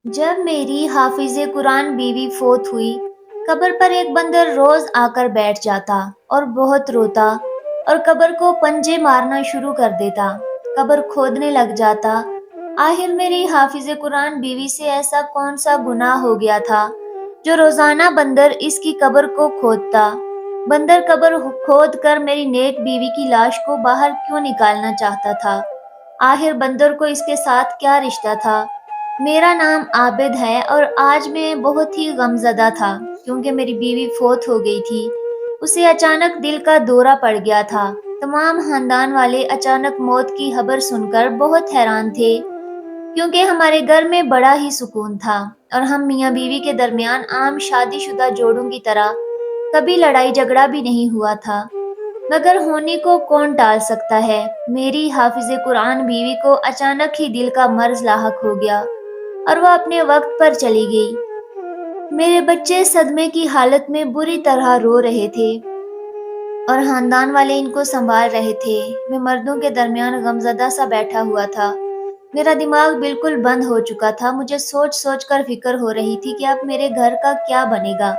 جب میری حافظ قرآن بیوی فوت ہوئی، قبر پر ایک بندر روز آ کر بیٹھ جاتا اور بہت روتا اور قبر کو پنجے مارنا شروع کر دیتا۔ قبر کھودنے لگ جاتا۔ آخر میری حافظ قرآن بیوی سے ایسا کون سا گناہ ہو گیا تھا جو روزانہ بندر اس کی قبر کو کھودتا؟ بندر قبر کھود کر میری نیک بیوی کی لاش کو باہر کیوں نکالنا چاہتا تھا؟ آخر بندر کو اس کے ساتھ کیا رشتہ تھا؟ میرا نام عابد ہے اور آج میں بہت ہی غمزدہ تھا کیونکہ میری بیوی فوت ہو گئی تھی۔ اسے اچانک دل کا دورہ پڑ گیا تھا۔ تمام خاندان والے اچانک موت کی خبر سن کر بہت حیران تھے کیونکہ ہمارے گھر میں بڑا ہی سکون تھا اور ہم میاں بیوی کے درمیان عام شادی شدہ جوڑوں کی طرح کبھی لڑائی جھگڑا بھی نہیں ہوا تھا، مگر ہونے کو کون ٹال سکتا ہے۔ میری حافظ قرآن بیوی کو اچانک ہی دل کا مرض لاحق ہو گیا اور وہ اپنے وقت پر چلی گئی۔ میرے بچے صدمے کی حالت میں بری طرح رو رہے تھے اور خاندان والے ان کو سنبھال رہے تھے۔ میں مردوں کے درمیان غمزدہ سا بیٹھا ہوا تھا۔ میرا دماغ بالکل بند ہو چکا تھا۔ مجھے سوچ سوچ کر فکر ہو رہی تھی کہ اب میرے گھر کا کیا بنے گا۔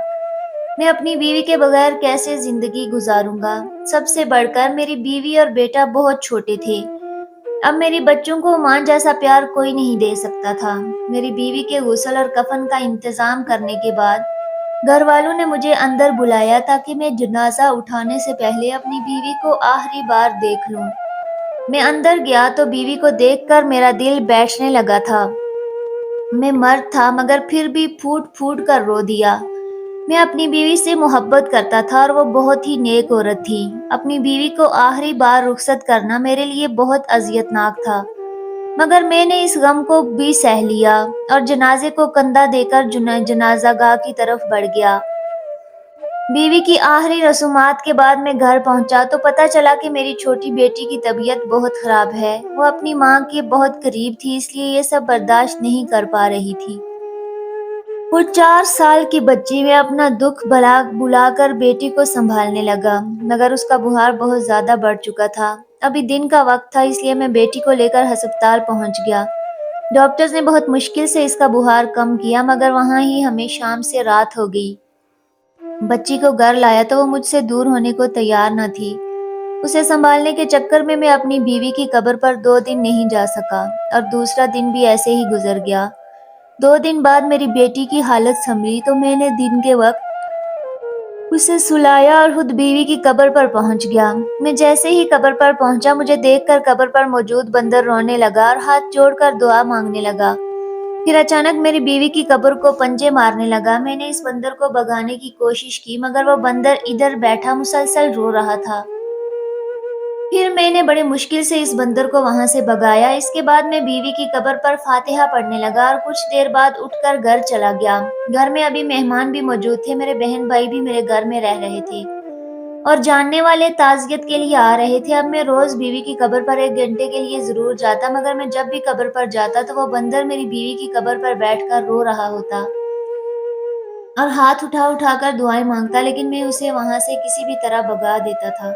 میں اپنی بیوی کے بغیر کیسے زندگی گزاروں گا؟ سب سے بڑھ کر میری بیوی اور بیٹا بہت چھوٹے تھے۔ اب میری بچوں کو ماں جیسا پیار کوئی نہیں دے سکتا تھا۔ میری بیوی کے غسل اور کفن کا انتظام کرنے کے بعد گھر والوں نے مجھے اندر بلایا تاکہ میں جنازہ اٹھانے سے پہلے اپنی بیوی کو آخری بار دیکھ لوں۔ میں اندر گیا تو بیوی کو دیکھ کر میرا دل بیٹھنے لگا تھا۔ میں مرد تھا مگر پھر بھی پھوٹ پھوٹ کر رو دیا۔ میں اپنی بیوی سے محبت کرتا تھا اور وہ بہت ہی نیک عورت تھی۔ اپنی بیوی کو آخری بار رخصت کرنا میرے لیے بہت اذیت ناک تھا، مگر میں نے اس غم کو بھی سہ لیا اور جنازے کو کندھا دے کر جنازہ گاہ کی طرف بڑھ گیا۔ بیوی کی آخری رسومات کے بعد میں گھر پہنچا تو پتہ چلا کہ میری چھوٹی بیٹی کی طبیعت بہت خراب ہے۔ وہ اپنی ماں کے بہت قریب تھی، اس لیے یہ سب برداشت نہیں کر پا رہی تھی۔ وہ 4 سال کی بچی میں اپنا دکھ بلا کر بیٹی کو سنبھالنے لگا، مگر اس کا بخار بہت زیادہ بڑھ چکا تھا۔ ابھی دن کا وقت تھا، اس لیے میں بیٹی کو لے کر ہسپتال پہنچ گیا۔ ڈاکٹرز نے بہت مشکل سے اس کا بخار کم کیا، مگر وہاں ہی ہمیں شام سے رات ہو گئی۔ بچی کو گھر لایا تو وہ مجھ سے دور ہونے کو تیار نہ تھی۔ اسے سنبھالنے کے چکر میں اپنی بیوی کی قبر پر 2 دن نہیں جا سکا اور دوسرا دن بھی ایسے ہی گزر گیا۔ 2 دن بعد میری بیٹی کی حالت سنبھلی تو میں نے دن کے وقت اسے سلایا اور خود بیوی کی قبر پر پہنچ گیا۔ میں جیسے ہی قبر پر پہنچا، مجھے دیکھ کر قبر پر موجود بندر رونے لگا اور ہاتھ جوڑ کر دعا مانگنے لگا۔ پھر اچانک میری بیوی کی قبر کو پنجے مارنے لگا۔ میں نے اس بندر کو بھگانے کی کوشش کی، مگر وہ بندر ادھر بیٹھا مسلسل رو رہا تھا۔ پھر میں نے بڑے مشکل سے اس بندر کو وہاں سے بھگایا۔ اس کے بعد میں بیوی کی قبر پر فاتحہ پڑھنے لگا اور کچھ دیر بعد اٹھ کر گھر چلا گیا۔ گھر میں ابھی مہمان بھی موجود تھے، میرے بہن بھائی بھی میرے گھر میں رہ رہے تھے اور جاننے والے تعزیت کے لیے آ رہے تھے۔ اب میں روز بیوی کی قبر پر 1 گھنٹے کے لیے ضرور جاتا، مگر میں جب بھی قبر پر جاتا تو وہ بندر میری بیوی کی قبر پر بیٹھ کر رو رہا ہوتا اور ہاتھ اٹھا اٹھا کر دعائیں مانگتا، لیکن میں اسے وہاں سے کسی بھی طرح بھگا دیتا تھا۔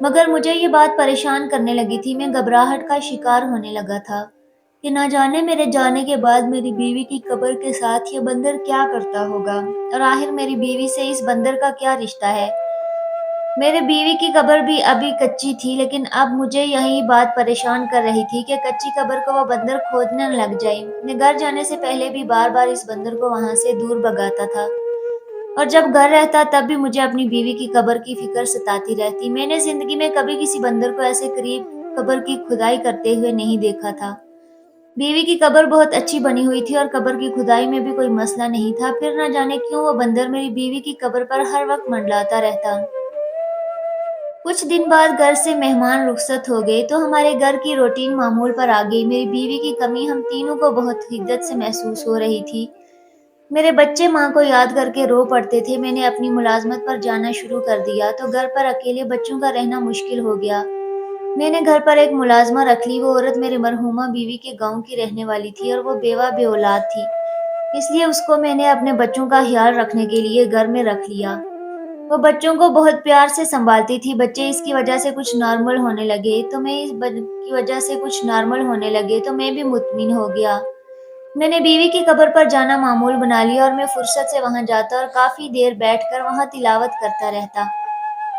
مگر مجھے یہ بات پریشان کرنے لگی تھی۔ میں گھبراہٹ کا شکار ہونے لگا تھا کہ نہ جانے میرے جانے کے بعد میری بیوی کی قبر کے ساتھ یہ بندر کیا کرتا ہوگا اور آخر میری بیوی سے اس بندر کا کیا رشتہ ہے۔ میرے بیوی کی قبر بھی ابھی کچی تھی، لیکن اب مجھے یہی بات پریشان کر رہی تھی کہ کچی قبر کو وہ بندر کھودنے نہ لگ جائے۔ میں گھر جانے سے پہلے بھی بار بار اس بندر کو وہاں سے دور بھگاتا تھا اور جب گھر رہتا تب بھی مجھے اپنی بیوی کی قبر کی فکر ستاتی رہتی۔ میں نے زندگی میں کبھی کسی بندر کو ایسے قریب قبر کی کھدائی کرتے ہوئے نہیں دیکھا تھا۔ بیوی کی قبر بہت اچھی بنی ہوئی تھی اور قبر کی کھدائی میں بھی کوئی مسئلہ نہیں تھا، پھر نہ جانے کیوں وہ بندر میری بیوی کی قبر پر ہر وقت منڈلاتا رہتا۔ کچھ دن بعد گھر سے مہمان رخصت ہو گئے تو ہمارے گھر کی روٹین معمول پر آ گئی۔ میری بیوی کی کمی ہم تینوں کو بہت حدت سے محسوس ہو رہی تھی۔ میرے بچے ماں کو یاد کر کے رو پڑتے تھے۔ میں نے اپنی ملازمت پر جانا شروع کر دیا تو گھر پر اکیلے بچوں کا رہنا مشکل ہو گیا۔ میں نے گھر پر ایک ملازمہ رکھ لی۔ وہ عورت میرے مرحومہ بیوی کے گاؤں کی رہنے والی تھی اور وہ بیوہ بے اولاد تھی، اس لیے اس کو میں نے اپنے بچوں کا خیال رکھنے کے لیے گھر میں رکھ لیا۔ وہ بچوں کو بہت پیار سے سنبھالتی تھی۔ بچے اس کی وجہ سے کچھ نارمل ہونے لگے تو میں بھی مطمئن ہو گیا۔ میں نے بیوی کی قبر پر جانا معمول بنا لیا اور میں فرصت سے وہاں جاتا اور کافی دیر بیٹھ کر وہاں تلاوت کرتا رہتا،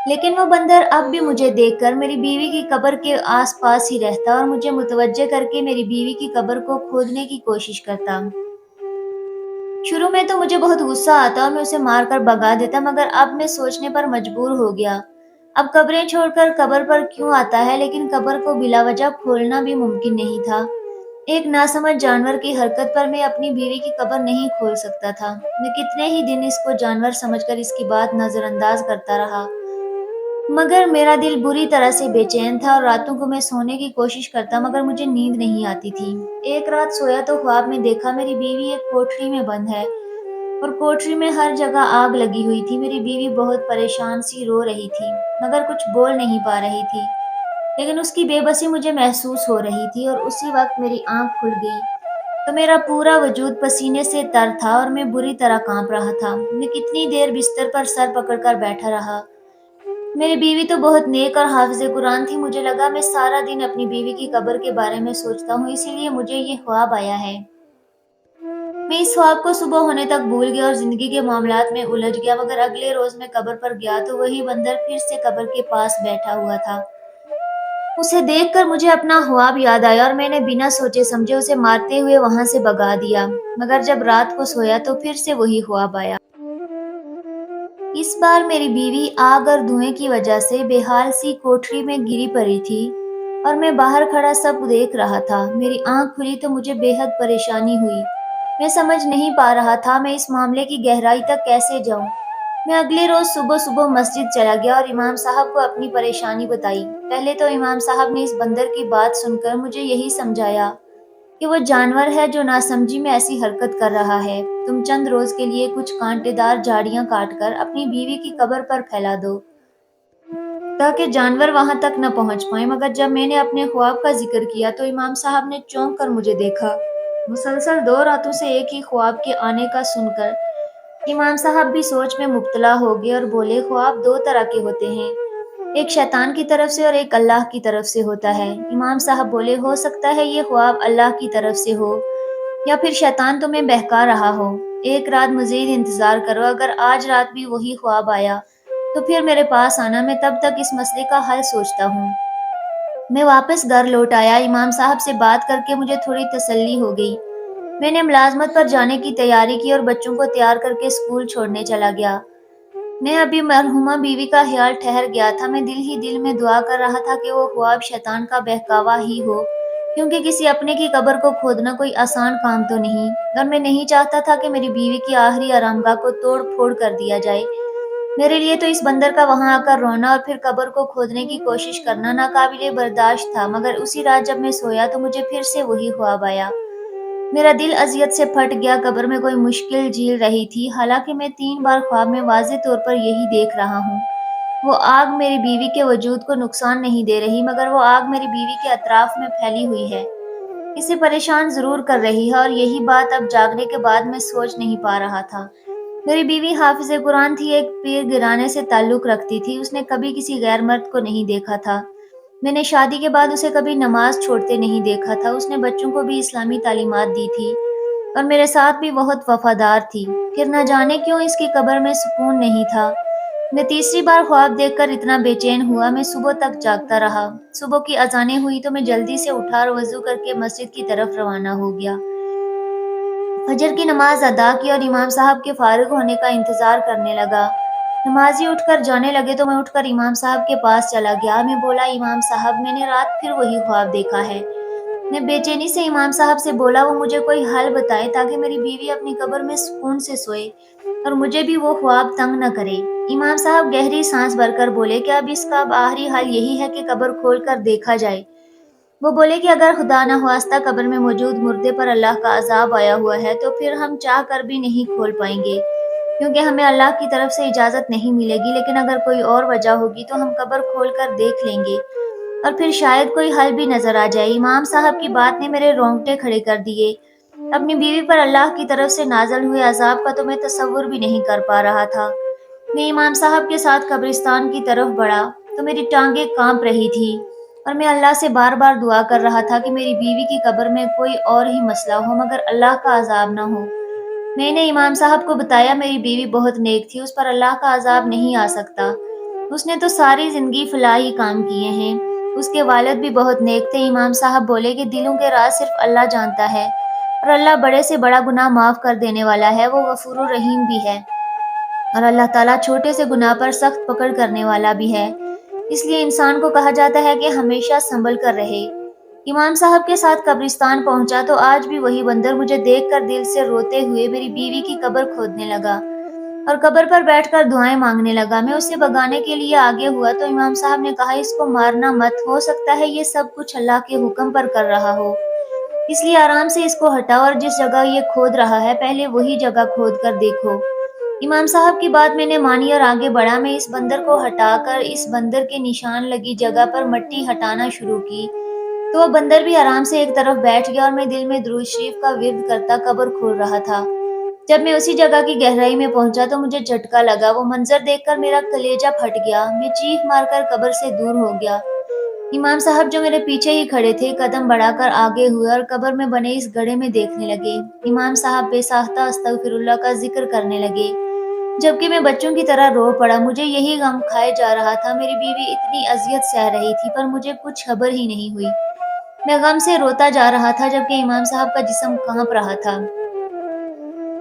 لیکن وہ بندر اب بھی مجھے دیکھ کر میری بیوی کی قبر کے آس پاس ہی رہتا اور مجھے متوجہ کر کے میری بیوی کی قبر کو کھودنے کی کوشش کرتا۔ شروع میں تو مجھے بہت غصہ آتا اور میں اسے مار کر بھگا دیتا، مگر اب میں سوچنے پر مجبور ہو گیا، اب قبریں چھوڑ کر قبر پر کیوں آتا ہے، لیکن قبر کو بلا وجہ کھولنا بھی ممکن نہیں تھا۔ ایک ناسمجھ جانور کی حرکت پر میں اپنی بیوی کی قبر نہیں کھول سکتا تھا۔ میں کتنے ہی دن اس کو جانور سمجھ کر اس کی بات نظر انداز کرتا رہا، مگر میرا دل بری طرح سے بے چین تھا اور راتوں کو میں سونے کی کوشش کرتا مگر مجھے نیند نہیں آتی تھی۔ ایک رات سویا تو خواب میں دیکھا میری بیوی ایک کوٹری میں بند ہے اور کوٹری میں ہر جگہ آگ لگی ہوئی تھی۔ میری بیوی بہت پریشان سی رو رہی تھی مگر کچھ بول نہیں پا رہی تھی، لیکن اس کی بے بسی مجھے محسوس ہو رہی تھی اور اسی وقت میری آنکھ کھل گئی تو میرا پورا وجود پسینے سے تر تھا اور میں بری طرح کانپ رہا تھا۔ میں کتنی دیر بستر پر سر پکڑ کر بیٹھا رہا۔ میری بیوی تو بہت نیک اور حافظ قرآن تھی، مجھے لگا میں سارا دن اپنی بیوی کی قبر کے بارے میں سوچتا ہوں، اسی لیے مجھے یہ خواب آیا ہے۔ میں اس خواب کو صبح ہونے تک بھول گیا اور زندگی کے معاملات میں الجھ گیا، مگر اگلے روز میں قبر پر گیا تو وہی بندر پھر سے قبر کے پاس بیٹھا ہوا تھا۔ اسے دیکھ کر مجھے اپنا خواب یاد آیا اور میں نے بنا سوچے سمجھے اسے مارتے ہوئے وہاں سے بھگا دیا، مگر جب رات کو سویا تو پھر سے وہی خواب آیا۔ اس بار میری بیوی آگ اور دھوئیں کی وجہ سے بے حال سی کوٹری میں گری پڑی تھی اور میں باہر کھڑا سب دیکھ رہا تھا۔ میری آنکھ کھلی تو مجھے بے حد پریشانی ہوئی، میں سمجھ نہیں پا رہا تھا میں اس معاملے کی گہرائی تک کیسے جاؤں۔ میں اگلے روز صبح صبح مسجد چلا گیا اور امام صاحب کو اپنی پریشانی بتائی۔ پہلے تو امام صاحب نے اس بندر کی بات سن کر مجھے یہی سمجھایا کہ وہ جانور ہے جو ناسمجھی میں ایسی حرکت کر رہا ہے، تم چند روز کے لیے کچھ کانٹے دار جھاڑیاں کاٹ کر اپنی بیوی کی قبر پر پھیلا دو تاکہ جانور وہاں تک نہ پہنچ پائیں۔ مگر جب میں نے اپنے خواب کا ذکر کیا تو امام صاحب نے چونک کر مجھے دیکھا۔ مسلسل 2 راتوں سے ایک ہی خواب کے آنے کا سن کر امام صاحب بھی سوچ میں مبتلا ہو گئے اور بولے، خواب 2 طرح کے ہوتے ہیں، ایک شیطان کی طرف سے اور ایک اللہ کی طرف سے ہوتا ہے۔ امام صاحب بولے، ہو سکتا ہے یہ خواب اللہ کی طرف سے ہو یا پھر شیطان تمہیں بہکا رہا ہو۔ ایک رات مزید انتظار کرو، اگر آج رات بھی وہی خواب آیا تو پھر میرے پاس آنا، میں تب تک اس مسئلے کا حل سوچتا ہوں۔ میں واپس گھر لوٹ آیا۔ امام صاحب سے بات کر کے مجھے تھوڑی تسلی ہو گئی۔ میں نے ملازمت پر جانے کی تیاری کی اور بچوں کو تیار کر کے اسکول چھوڑنے چلا گیا۔ میں ابھی مرحومہ بیوی کا خیال ٹھہر گیا تھا، میں دل ہی دل میں دعا کر رہا تھا کہ وہ خواب شیطان کا بہکاوا ہی ہو، کیونکہ کسی اپنے کی قبر کو کھودنا کوئی آسان کام تو نہیں، اور میں نہیں چاہتا تھا کہ میری بیوی کی آخری آرامگاہ کو توڑ پھوڑ کر دیا جائے۔ میرے لیے تو اس بندر کا وہاں آ کر رونا اور پھر قبر کو کھودنے کی کوشش کرنا ناقابل برداشت تھا، مگر اسی رات جب میں سویا تو مجھے پھر سے وہی خواب آیا۔ میرا دل اذیت سے پھٹ گیا، قبر میں کوئی مشکل جھیل رہی تھی، حالانکہ میں 3 بار خواب میں واضح طور پر یہی دیکھ رہا ہوں۔ وہ آگ میری بیوی کے وجود کو نقصان نہیں دے رہی، مگر وہ آگ میری بیوی کے اطراف میں پھیلی ہوئی ہے، اسے پریشان ضرور کر رہی ہے، اور یہی بات اب جاگنے کے بعد میں سوچ نہیں پا رہا تھا۔ میری بیوی حافظ قرآن تھی، ایک پیر گرانے سے تعلق رکھتی تھی، اس نے کبھی کسی غیر مرد کو نہیں دیکھا تھا۔ میں نے شادی کے بعد اسے کبھی نماز چھوڑتے نہیں دیکھا تھا، اس نے بچوں کو بھی اسلامی تعلیمات دی تھی اور میرے ساتھ بھی بہت وفادار تھی، پھر نہ جانے کیوں اس کی قبر میں سکون نہیں تھا۔ میں تیسری بار خواب دیکھ کر اتنا بے چین ہوا، میں صبح تک جاگتا رہا۔ صبح کی اذانیں ہوئی تو میں جلدی سے اٹھا اور وضو کر کے مسجد کی طرف روانہ ہو گیا۔ فجر کی نماز ادا کی اور امام صاحب کے فارغ ہونے کا انتظار کرنے لگا۔ نمازی اٹھ کر جانے لگے تو میں اٹھ کر امام صاحب کے پاس چلا گیا۔ میں بولا، امام صاحب میں نے رات پھر وہی خواب دیکھا ہے۔ میں بے چینی سے امام صاحب سے بولا وہ مجھے کوئی حل بتائے تاکہ میری بیوی اپنی قبر میں سکون سے سوئے اور مجھے بھی وہ خواب تنگ نہ کرے۔ امام صاحب گہری سانس بھر کر بولے کہ اب اس کا آخری حل یہی ہے کہ قبر کھول کر دیکھا جائے۔ وہ بولے کہ اگر خدا نخواستہ قبر میں موجود مردے پر اللہ کا عذاب آیا ہوا ہے تو پھر ہم چاہ کر بھی نہیں کھول پائیں گے، کیونکہ ہمیں اللہ کی طرف سے اجازت نہیں ملے گی، لیکن اگر کوئی اور وجہ ہوگی تو ہم قبر کھول کر دیکھ لیں گے اور پھر شاید کوئی حل بھی نظر آ جائے۔ امام صاحب کی بات نے میرے رونگٹے کھڑے کر دیے۔ اپنی بیوی پر اللہ کی طرف سے نازل ہوئے عذاب کا تو میں تصور بھی نہیں کر پا رہا تھا۔ میں امام صاحب کے ساتھ قبرستان کی طرف بڑھا تو میری ٹانگیں کانپ رہی تھی۔ اور میں اللہ سے بار بار دعا کر رہا تھا کہ میری بیوی کی قبر میں کوئی اور ہی مسئلہ ہو مگر اللہ کا عذاب نہ ہو۔ میں نے امام صاحب کو بتایا میری بیوی بہت نیک تھی، اس پر اللہ کا عذاب نہیں آ سکتا، اس نے تو ساری زندگی فلاحی کام کیے ہیں، اس کے والد بھی بہت نیک تھے۔ امام صاحب بولے کہ دلوں کے راز صرف اللہ جانتا ہے، اور اللہ بڑے سے بڑا گناہ معاف کر دینے والا ہے، وہ غفور الرحیم بھی ہے، اور اللہ تعالیٰ چھوٹے سے گناہ پر سخت پکڑ کرنے والا بھی ہے، اس لیے انسان کو کہا جاتا ہے کہ ہمیشہ سنبھل کر رہے۔ امام صاحب کے ساتھ قبرستان پہنچا تو آج بھی وہی بندر مجھے دیکھ کر دل سے روتے ہوئے میری بیوی کی قبر کھودنے لگا اور قبر پر بیٹھ کر دعائیں مانگنے لگا۔ میں اسے بگانے کے لیے آگے ہوا تو امام صاحب نے کہا اس کو مارنا مت، ہو سکتا ہے یہ سب کچھ اللہ کے حکم پر کر رہا ہو، اس لیے آرام سے اس کو ہٹاؤ اور جس جگہ یہ کھود رہا ہے پہلے وہی جگہ کھود کر دیکھو۔ امام صاحب کی بات میں نے مانی اور آگے بڑھا۔ میں اس بندر کو ہٹا کر اس بندر کے نشان لگی جگہ پر مٹی ہٹانا شروع کی تو وہ بندر بھی آرام سے ایک طرف بیٹھ گیا اور میں دل میں درود شریف کا ورد کرتا قبر کھود رہا تھا۔ جب میں اسی جگہ کی گہرائی میں پہنچا تو مجھے جھٹکا لگا، وہ منظر دیکھ کر میرا کلیجہ پھٹ گیا، میں چیخ مار کر قبر سے دور ہو گیا۔ امام صاحب جو میرے پیچھے ہی کھڑے تھے قدم بڑھا کر آگے ہوئے اور قبر میں بنے اس گڑھے میں دیکھنے لگے۔ امام صاحب بے ساختہ استغفر اللہ کا ذکر کرنے لگے، جبکہ میں بچوں کی طرح رو پڑا۔ مجھے یہی غم کھائے جا رہا تھا، میری بیوی اتنی اذیت سہ رہی تھی پر مجھے کچھ خبر ہی نہیں ہوئی۔ میں غم سے روتا جا رہا تھا جبکہ امام صاحب کا جسم کانپ رہا تھا۔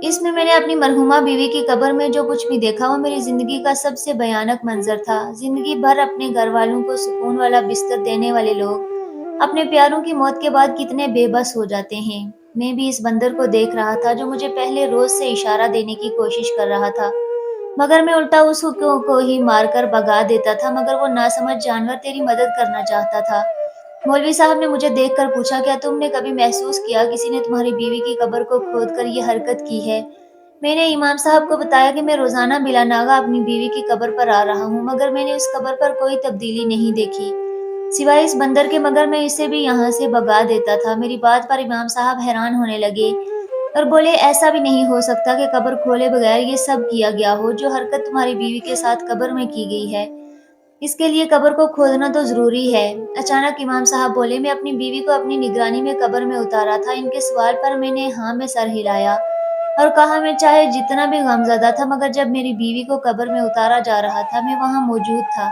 اس میں نے اپنی مرحومہ بیوی کی قبر میں جو کچھ بھی دیکھا وہ میری زندگی کا سب سے بھیانک منظر تھا۔ زندگی بھر اپنے گھر والوں کو سکون والا بستر دینے والے لوگ اپنے پیاروں کی موت کے بعد کتنے بے بس ہو جاتے ہیں۔ میں بھی اس بندر کو دیکھ رہا تھا جو مجھے پہلے روز سے اشارہ دینے کی کوشش کر رہا تھا، مگر میں الٹا اس کو ہی مار کر بھگا دیتا تھا، مگر وہ ناسمجھ جانور تیری مدد کرنا چاہتا تھا۔ مولوی صاحب نے مجھے دیکھ کر پوچھا کیا تم نے کبھی محسوس کیا کسی نے تمہاری بیوی کی قبر کو کھود کر یہ حرکت کی ہے؟ میں نے امام صاحب کو بتایا کہ میں روزانہ بلا ناغہ اپنی بیوی کی قبر پر آ رہا ہوں، مگر میں نے اس قبر پر کوئی تبدیلی نہیں دیکھی سوائے اس بندر کے، مگر میں اسے بھی یہاں سے بھگا دیتا تھا۔ میری بات پر امام صاحب حیران ہونے لگے اور بولے ایسا بھی نہیں ہو سکتا کہ قبر کھولے بغیر یہ سب کیا گیا ہو جو حرکت تمہاری بیوی کے ساتھ قبر میں کی گئی ہے، اس کے لیے قبر کو کھودنا تو ضروری ہے۔ اچانک امام صاحب بولے میں اپنی بیوی کو اپنی نگرانی میں قبر میں اتارا تھا۔ ان کے سوال پر میں نے ہاں میں سر ہلایا اور کہا میں چاہے جتنا بھی غمزدہ تھا مگر جب میری بیوی کو قبر میں اتارا جا رہا تھا میں وہاں موجود تھا،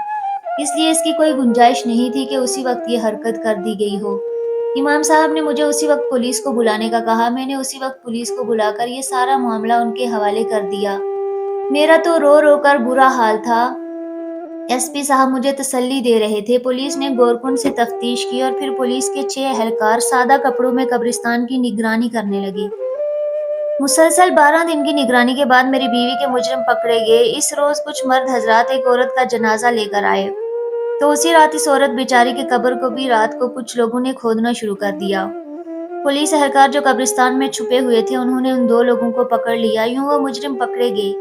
اس لیے اس کی کوئی گنجائش نہیں تھی کہ اسی وقت یہ حرکت کر دی گئی ہو۔ امام صاحب نے مجھے اسی وقت پولیس کو بلانے کا کہا۔ میں نے اسی وقت پولیس کو بلا کر یہ سارا معاملہ ان کے حوالے کر دیا۔ میرا تو رو رو کر برا حال تھا۔ ایس پی صاحب مجھے تسلی دے رہے تھے۔ پولیس نے غورکن سے تفتیش کی اور پھر پولیس کے 6 اہلکار سادہ کپڑوں میں قبرستان کی نگرانی کرنے لگے۔ مسلسل 12 دن کی نگرانی کے بعد میری بیوی کے مجرم پکڑے گئے۔ اس روز کچھ مرد حضرات ایک عورت کا جنازہ لے کر آئے تو اسی رات اس عورت بیچاری کی قبر کو بھی رات کو کچھ لوگوں نے کھودنا شروع کر دیا۔ پولیس اہلکار جو قبرستان میں چھپے ہوئے تھے انہوں نے ان 2 لوگوں کو پکڑ لیا، یوں وہ مجرم پکڑے گئے۔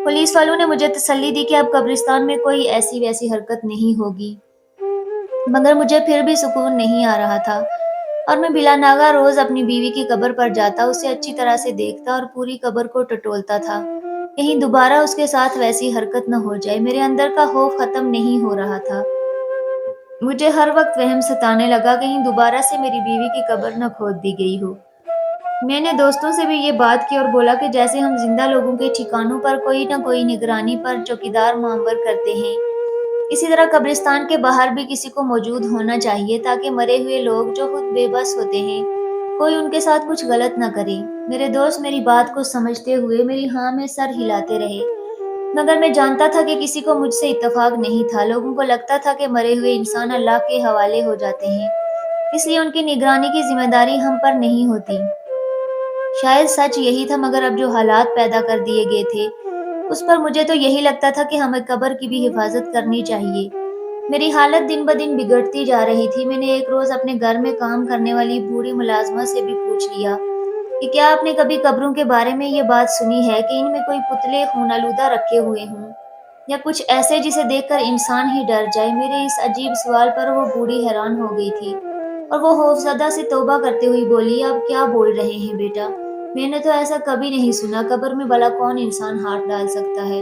پولیس والوں نے مجھے تسلی دی کہ اب قبرستان میں کوئی ایسی ویسی حرکت نہیں ہوگی، مگر مجھے پھر بھی سکون نہیں آ رہا تھا اور میں بلا ناغہ روز اپنی بیوی کی قبر پر جاتا، اسے اچھی طرح سے دیکھتا اور پوری قبر کو ٹٹولتا تھا، کہیں دوبارہ اس کے ساتھ ویسی حرکت نہ ہو جائے۔ میرے اندر کا خوف ختم نہیں ہو رہا تھا، مجھے ہر وقت وہم ستانے لگا کہیں دوبارہ سے میری بیوی کی قبر نہ کھود دی گئی ہو۔ میں نے دوستوں سے بھی یہ بات کی اور بولا کہ جیسے ہم زندہ لوگوں کے ٹھکانوں پر کوئی نہ کوئی نگرانی پر چوکیدار معمر کرتے ہیں، اسی طرح قبرستان کے باہر بھی کسی کو موجود ہونا چاہیے تاکہ مرے ہوئے لوگ جو خود بے بس ہوتے ہیں کوئی ان کے ساتھ کچھ غلط نہ کرے۔ میرے دوست میری بات کو سمجھتے ہوئے میری ہاں میں سر ہلاتے رہے، مگر میں جانتا تھا کہ کسی کو مجھ سے اتفاق نہیں تھا۔ لوگوں کو لگتا تھا کہ مرے ہوئے انسان اللہ کے حوالے ہو جاتے ہیں، اس لیے ان کی نگرانی کی ذمہ داری ہم پر نہیں ہوتی۔ شاید سچ یہی تھا، مگر اب جو حالات پیدا کر دیے گئے تھے اس پر مجھے تو یہی لگتا تھا کہ ہمیں قبر کی بھی حفاظت کرنی چاہیے۔ میری حالت دن بدن بگڑتی جا رہی تھی۔ میں نے ایک روز اپنے گھر میں کام کرنے والی بوڑھی ملازمہ سے بھی پوچھ لیا کہ کیا آپ نے کبھی قبروں کے بارے میں یہ بات سنی ہے کہ ان میں کوئی پتلے خون آلودہ رکھے ہوئے ہوں یا کچھ ایسے جسے دیکھ کر انسان ہی ڈر جائے۔ میرے اس عجیب سوال پر وہ بوڑھی حیران ہو گئی تھی اور وہ خوفزدہ سے توبہ کرتے ہوئی بولی آپ کیا بول رہے ہیں بیٹا، میں نے تو ایسا کبھی نہیں سنا، قبر میں بھلا کون انسان ہاتھ ڈال سکتا ہے۔